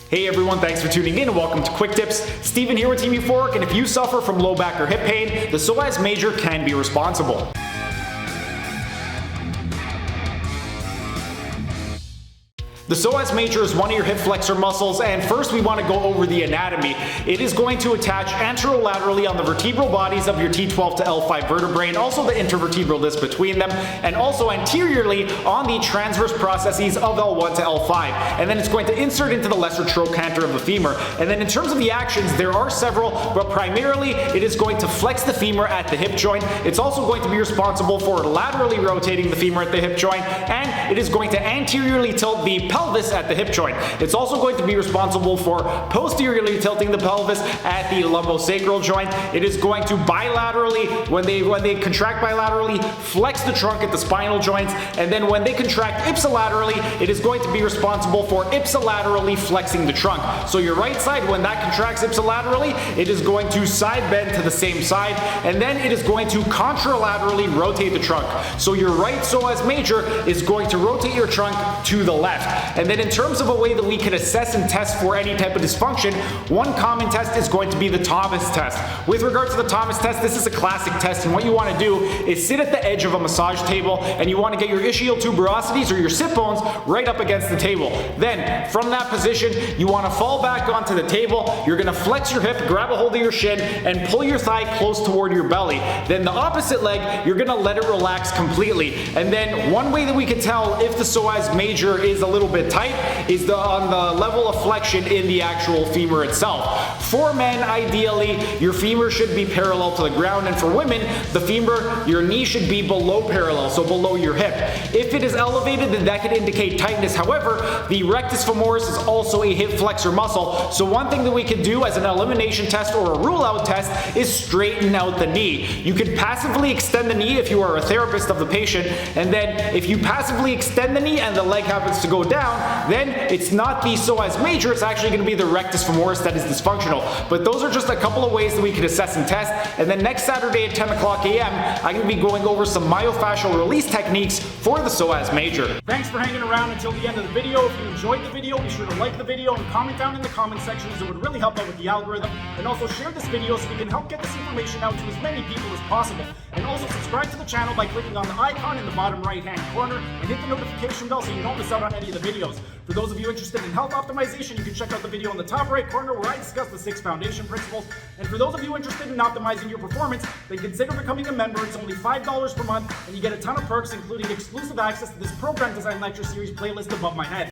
Hey everyone, thanks for tuning in and welcome to Quick Tips. Steven here with Team Euphoric, and if you suffer from low back or hip pain, the psoas major can be responsible. The psoas major is one of your hip flexor muscles, and first we want to go over the anatomy. It is going to attach anterolaterally on the vertebral bodies of your T12 to L5 vertebrae and also the intervertebral disc between them, and also anteriorly on the transverse processes of L1 to L5. And then it's going to insert into the lesser trochanter of the femur. And then in terms of the actions, there are several, but primarily it is going to flex the femur at the hip joint. It's also going to be responsible for laterally rotating the femur at the hip joint, and it is going to anteriorly tilt the pelvis at the hip joint. It's also going to be responsible for posteriorly tilting the pelvis at the lumbosacral joint. It is going to bilaterally, when they contract bilaterally, flex the trunk at the spinal joints, and then when they contract ipsilaterally, it is going to be responsible for ipsilaterally flexing the trunk. So your right side, when that contracts ipsilaterally, it is going to side bend to the same side, and then it is going to contralaterally rotate the trunk. So your right psoas major is going to rotate your trunk to the left. And then in terms of a way that we can assess and test for any type of dysfunction, one common test is going to be the Thomas test. With regard to the Thomas test, this is a classic test, and what you want to do is sit at the edge of a massage table, and you want to get your ischial tuberosities or your sit bones right up against the table. Then from that position, you want to fall back onto the table. You're going to flex your hip, grab a hold of your shin, and pull your thigh close toward your belly. Then the opposite leg, you're going to let it relax completely. And then one way that we can tell if the psoas major is a little bit tight is on the level of flexion in the actual femur itself. For men, ideally, your femur should be parallel to the ground, and for women, the femur, your knee should be below parallel, so below your hip. If it is elevated, then that could indicate tightness. However, the rectus femoris is also a hip flexor muscle, so one thing that we can do as an elimination test or a rule-out test is straighten out the knee. You can passively extend the knee if you are a therapist of the patient, and then if you passively extend the knee and the leg happens to go down, then it's not the psoas major, it's actually going to be the rectus femoris that is dysfunctional. But those are just a couple of ways that we can assess and test. And then next Saturday at 10 o'clock a.m., I'm going to be going over some myofascial release techniques for the psoas major. Thanks for hanging around until the end of the video. If you enjoyed the video, be sure to like the video and comment down in the comment section, as it would really help out with the algorithm. And also share this video so we can help get this information out to as many people as possible. And also subscribe to the channel by clicking on the icon in the bottom right hand corner and hit the notification bell so you don't miss out on any of the videos. For those of you interested in health optimization, you can check out the video in the top right corner where I discuss the 6 foundation principles. And for those of you interested in optimizing your performance, then consider becoming a member. It's only $5 per month, and you get a ton of perks, including exclusive access to this program design lecture series playlist above my head.